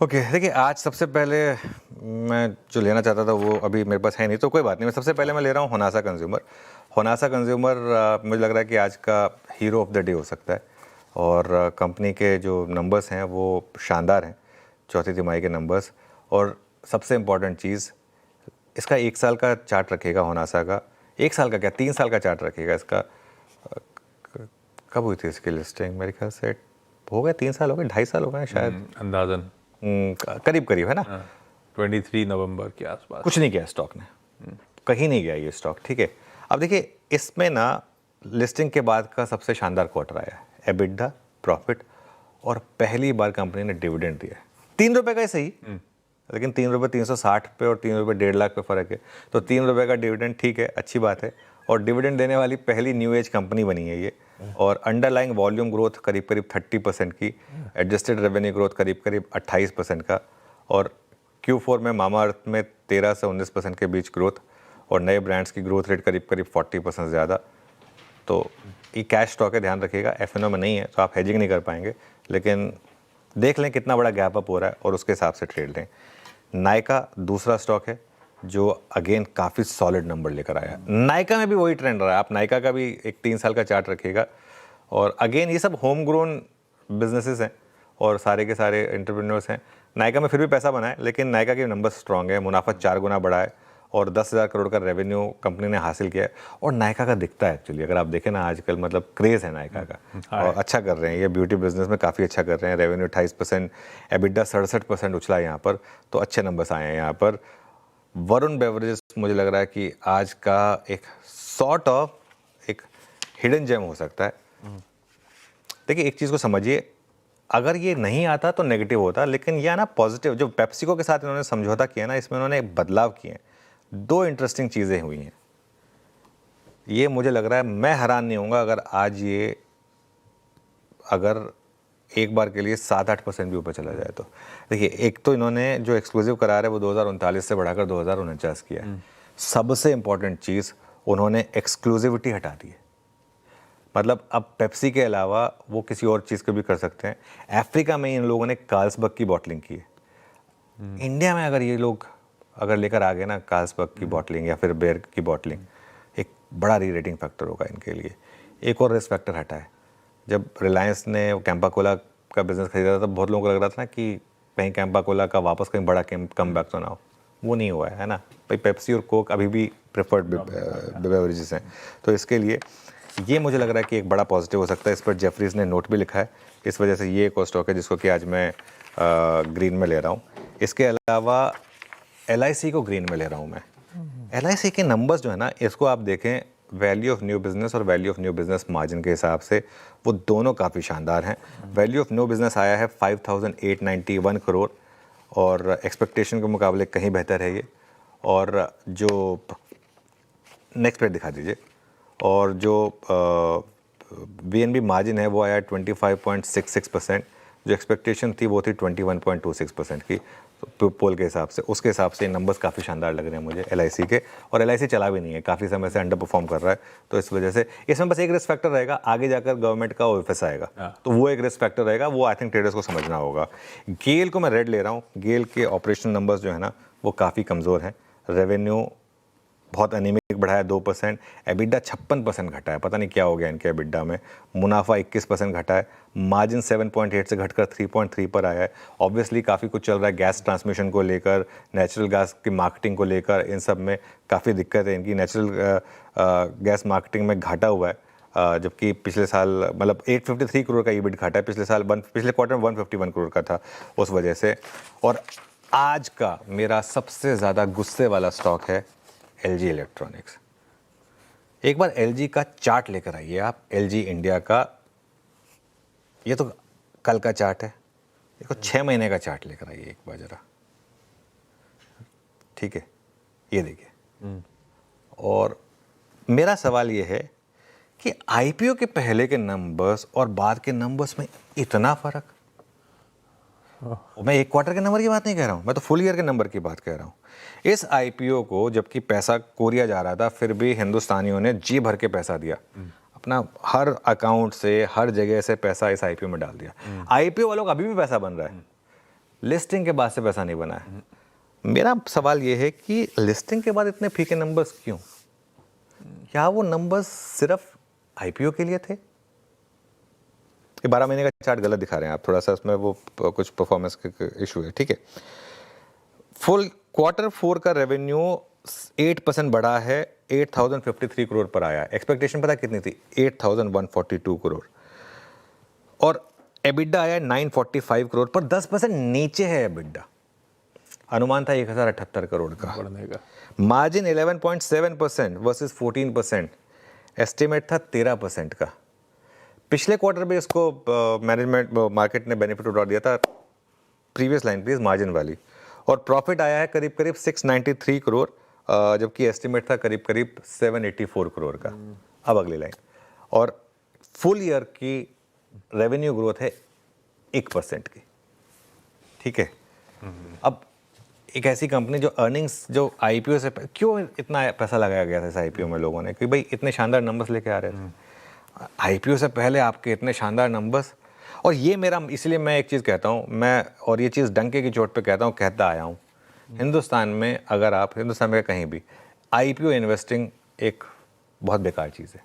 Okay देखिए, आज सबसे पहले मैं जो लेना चाहता था वो अभी मेरे पास है नहीं, तो कोई बात नहीं। मैं सबसे पहले मैं ले रहा हूँ होनासा कंज्यूमर। होनासा कंज्यूमर मुझे लग रहा है कि आज का हीरो ऑफ द डे हो सकता है, और कंपनी के जो नंबर्स हैं वो शानदार हैं, चौथी तिमाही के नंबर्स। और सबसे इम्पॉर्टेंट चीज़, इसका 1 साल का चार्ट रखेगा होनासा का। 1 साल का क्या, 3 साल का चार्ट रखेगा इसका। कब हुई थी इसकी लिस्टिंग? मेरे ख्याल से हो गए 3 साल, हो गए 2.5 साल हो गए शायद, अंदाजन करीब करीब है ना। 23 नवंबर के आसपास। कुछ नहीं किया स्टॉक ने, कहीं नहीं गया ये स्टॉक, ठीक है। अब देखिए, इसमें ना लिस्टिंग के बाद का सबसे शानदार क्वार्टर आया है, एबिटा, प्रॉफिट, और पहली बार कंपनी ने डिविडेंड दिया है। 3 रुपए का ही सही, लेकिन 3 रुपये 360 पे और 3 रुपये 1.5 लाख पे फ़र्क है। तो 3 रुपये का डिविडेंड ठीक है, अच्छी बात है। और डिविडेंड देने वाली पहली न्यू एज कंपनी बनी है ये। और अंडरलाइंग वॉल्यूम ग्रोथ करीब करीब 30% की, एडजस्टेड रेवेन्यू ग्रोथ करीब करीब 28% का, और Q4 में मामाअर्थ में 13 से 19% के बीच ग्रोथ, और नए ब्रांड्स की ग्रोथ रेट करीब करीब 40% ज़्यादा। तो ये कैश स्टॉक है, ध्यान रखिएगा। F&O में नहीं है तो आप हेजिंग नहीं कर पाएंगे, लेकिन देख लें कितना बड़ा गैप अप हो रहा है और उसके हिसाब से ट्रेड लें। नायका दूसरा स्टॉक है जो अगेन काफ़ी सॉलिड नंबर लेकर आया। नायका में भी वही ट्रेंड रहा है, आप नायका का भी एक 3 साल का चार्ट रखिएगा। और अगेन ये सब होम ग्रोन बिजनेसेस हैं और सारे के सारे एंटरप्रेन्योर्स हैं। नायका में फिर भी पैसा बना है, लेकिन नायका के नंबर स्ट्रॉन्ग है, मुनाफा 4 गुना बढ़ा है और 10,000 करोड़ का रेवेन्यू कंपनी ने हासिल किया है। और नायका का दिखता है एक्चुअली, अगर आप देखें ना आजकल, मतलब क्रेज़ है नायका का, और अच्छा कर रहे हैं ये ब्यूटी बिजनेस में, काफ़ी अच्छा कर रहे हैं। रेवेन्यू 28%, एबिटा 67% उछला है यहाँ पर, तो अच्छे नंबर्स आए हैं यहाँ पर। वरुण बेवरेजेस मुझे लग रहा है कि आज का एक सॉर्ट ऑफ एक हिडन जेम हो सकता है। देखिए, एक चीज़ को समझिए, अगर ये नहीं आता तो नेगेटिव होता, लेकिन यह ना पॉजिटिव, जो पेप्सिको के साथ इन्होंने समझौता किया ना, इसमें उन्होंने बदलाव किए हैं। 2 इंटरेस्टिंग चीज़ें हुई हैं। ये मुझे लग रहा है, मैं हैरान नहीं होऊंगा अगर आज ये अगर एक बार के लिए 7-8% भी ऊपर चला जाए तो। देखिए, एक तो इन्होंने जो एक्सक्लूसिव करार है वो 2039 से बढ़ाकर 2049 किया है। सबसे इंपॉर्टेंट चीज़, उन्होंने एक्सक्लूसिविटी हटा दी है। मतलब अब पेप्सी के अलावा वो किसी और चीज़ को भी कर सकते हैं। अफ्रीका में इन लोगों ने कार्ल्सबर्ग की बॉटलिंग की है। इंडिया में अगर ये लोग अगर लेकर आ गए ना कार्ल्सबर्ग की बॉटलिंग या फिर बेयर की बॉटलिंग, एक बड़ा री रेटिंग फैक्टर होगा इनके लिए। एक और रिस्क फैक्टर हटा है। जब रिलायंस ने कैंपा कोला का बिज़नेस खरीदा था, तब बहुत लोगों को लग रहा था ना कि कहीं कैंपा कोला का वापस कहीं बड़ा कम बैक तो ना हो। वो नहीं हुआ है ना भाई। पेप्सी और कोक अभी भी प्रेफर्ड बेवरेजेस हैं। तो इसके लिए ये मुझे लग रहा है कि एक बड़ा पॉजिटिव हो सकता है। इस पर जेफरीज ने नोट भी लिखा है, इस वजह से ये एक और स्टॉक है जिसको कि आज मैं ग्रीन में ले रहा हूँ। इसके अलावा LIC को ग्रीन में ले रहा हूँ मैं। LIC के नंबर्स जो है ना, इसको आप देखें, वैल्यू ऑफ न्यू बिज़नेस और value of new business margin के हिसाब से वो दोनों काफ़ी शानदार हैं। वैल्यू ऑफ न्यू बिज़नेस आया है 5,891 करोड़, और एक्सपेक्टेशन के मुकाबले कहीं बेहतर है ये। और जो नेक्स्ट पेज दिखा दीजिए, और जो VNB मार्जिन है वो आया 25.66%। जो एक्सपेक्टेशन थी वो थी 21.26% की, तो पोल के हिसाब से, उसके हिसाब से नंबर्स काफ़ी शानदार लग रहे हैं मुझे LIC के। और LIC चला भी नहीं है, काफ़ी समय से अंडर परफॉर्म कर रहा है, तो इस वजह से इसमें बस एक रिस्क फैक्टर रहेगा, आगे जाकर गवर्नमेंट का OFS आएगा, तो वो एक रिस्क फैक्टर रहेगा, वो आई थिंक ट्रेडर्स को समझना होगा। गेल को मैं रेड ले रहा हूँ। गेल के ऑपरेशनल नंबर्स जो है ना वो काफ़ी कमज़ोर हैं। रेवेन्यू बहुत अनिमिक बढ़ा है 2%, एबिटा 56% घटा है, पता नहीं क्या हो गया इनके एबिटा में। मुनाफा 21% घटा है, मार्जिन 7.8 से घटकर 3.3 पर आया है। ऑब्वियसली काफ़ी कुछ चल रहा है गैस ट्रांसमिशन को लेकर, नेचुरल गैस की मार्केटिंग को लेकर, इन सब में काफ़ी दिक्कत है इनकी। नेचुरल गैस मार्केटिंग में घाटा हुआ है, जबकि पिछले साल मतलब 853 करोड़ का EBIT घाटा है, पिछले क्वार्टर में 151 करोड़ का था उस वजह से। और आज का मेरा सबसे ज़्यादा गुस्से वाला स्टॉक है LG इलेक्ट्रॉनिक्स। एक बार LG का चार्ट लेकर आइए आप, LG इंडिया का। ये तो कल का चार्ट है, देखो 6 महीने का चार्ट लेकर आइए एक बार जरा, ठीक है, ये देखिए। और मेरा सवाल ये है कि IPO के पहले के नंबर्स और बाद के नंबर्स में इतना फर्क। मैं एक क्वार्टर के नंबर की बात नहीं कह रहा हूँ, मैं तो फुल ईयर के नंबर की बात कह रहा हूँ। इस IPO को जबकि पैसा कोरिया जा रहा था, फिर भी हिंदुस्तानियों ने जी भर के पैसा दिया, अपना हर अकाउंट से, हर जगह से पैसा इस IPO में डाल दिया। IPO वालों का अभी भी पैसा बन रहा है। लिस्टिंग के बाद से पैसा नहीं बना है। मेरा सवाल ये है कि लिस्टिंग के बाद इतने फीके नंबर्स क्यों? क्या वो नंबर्स सिर्फ आईपीओ के लिए थे? ये 12 महीने का चार्ट गलत दिखा रहे हैं आप, थोड़ा सा उसमें वो कुछ परफॉर्मेंस का इशू है, ठीक है। फुल Q4 का रेवेन्यू 8% बढ़ा है, 8053 करोड़ पर आया। एक्सपेक्टेशन पता कितनी थी? 8142 करोड़। और एबिडा आया 945 करोड़ पर 10% नीचे है एबिडा। अनुमान था 1078 करोड़ का बढ़ने का। Margin 11.7% versus 14%। एस्टिमेट था 13% का। पिछले क्वार्टर में इसको मैनेजमेंट मार्केट ने बेनिफिट उठा दिया था। प्रीवियस लाइन प्लीज, मार्जिन वाली। और प्रॉफिट आया है करीब करीब 693 करोड़, जबकि एस्टिमेट था करीब करीब 784 करोड़ का। अब अगली लाइन, और फुल ईयर की रेवेन्यू ग्रोथ है 1% की, ठीक है। अब एक ऐसी कंपनी जो अर्निंग्स, जो आईपीओ से क्यों इतना पैसा लगाया गया था इस आईपीओ में लोगों ने, कि भाई इतने शानदार नंबर्स लेके आ रहे थे आईपीओ से पहले, आपके इतने शानदार नंबर्स। और ये मेरा, इसलिए मैं एक चीज़ कहता हूँ, मैं, और ये चीज़ डंके की चोट पे कहता हूँ, कहता आया हूँ, हिंदुस्तान में अगर आप, हिंदुस्तान में कहीं भी आईपीओ इन्वेस्टिंग एक बहुत बेकार चीज़ है।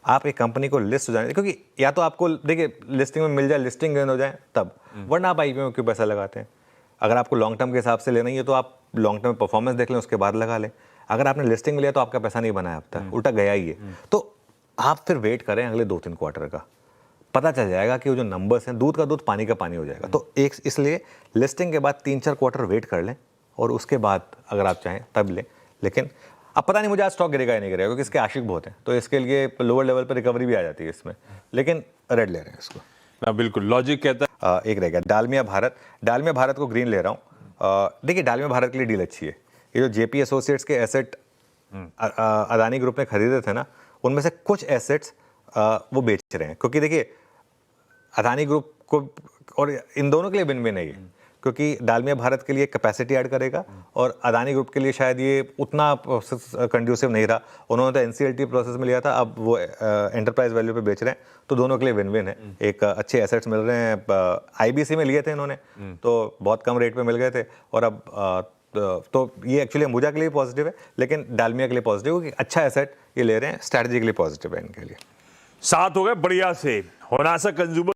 आप एक कंपनी को लिस्ट हो जाने, क्योंकि या तो आपको देखिए लिस्टिंग में मिल जाए, लिस्टिंग गेन हो जाए तब, वरना आप आईपीओ में क्यों पैसा लगाते हैं? अगर आपको लॉन्ग टर्म के हिसाब से लेना ही है तो आप लॉन्ग टर्म परफॉर्मेंस देख लें, उसके बाद लगा लें। अगर आपने लिस्टिंग में लिया तो आपका पैसा नहीं बना है अब तक, उल्टा गया ही है। तो आप फिर वेट करें अगले 2-3 क्वार्टर का, पता चल जाएगा कि वो जो नंबर्स हैं, दूध का दूध पानी का पानी हो जाएगा। तो एक, इसलिए लिस्टिंग के बाद 3-4 क्वार्टर वेट कर लें और उसके बाद अगर आप चाहें तब लें। लेकिन अब पता नहीं मुझे आज स्टॉक गिरेगा या नहीं गिरेगा, क्योंकि इसके आशिक बहुत हैं, तो इसके लिए लोअर लेवल पर रिकवरी भी आ जाती है इसमें, लेकिन रेड ले रहे हैं इसको। ना बिल्कुल लॉजिक कहता है। एक रह गया डालमिया भारत। डालमिया भारत को ग्रीन ले रहा हूँ। देखिए डालमिया भारत के लिए डील अच्छी है। ये जो जेपी एसोसिएट्स के एसेट अदानी ग्रुप ने खरीदे थे ना, उनमें से कुछ एसेट्स वो बेच रहे हैं, क्योंकि देखिए अदानी ग्रुप को, और इन दोनों के लिए विन विन है ये, क्योंकि डालमिया भारत के लिए कैपेसिटी ऐड करेगा और अदानी ग्रुप के लिए शायद ये उतना कंड्यूसिव नहीं रहा। उन्होंने तो एनसीएलटी प्रोसेस में लिया था, अब वो एंटरप्राइज वैल्यू पे बेच रहे हैं, तो दोनों के लिए विन विन है। एक अच्छे एसेट्स मिल रहे हैं। आईबीसी में लिए थे इन्होंने, तो बहुत कम रेट पे मिल गए थे, और अब तो ये एक्चुअली अंबुजा के लिए पॉजिटिव है, लेकिन डालमिया के लिए पॉजिटिव, क्योंकि अच्छा एसेट ये ले रहे हैं, स्ट्रैटेजी के लिए पॉजिटिव है इनके लिए। साथ हो गए बढ़िया से होनासा कंज्यूमर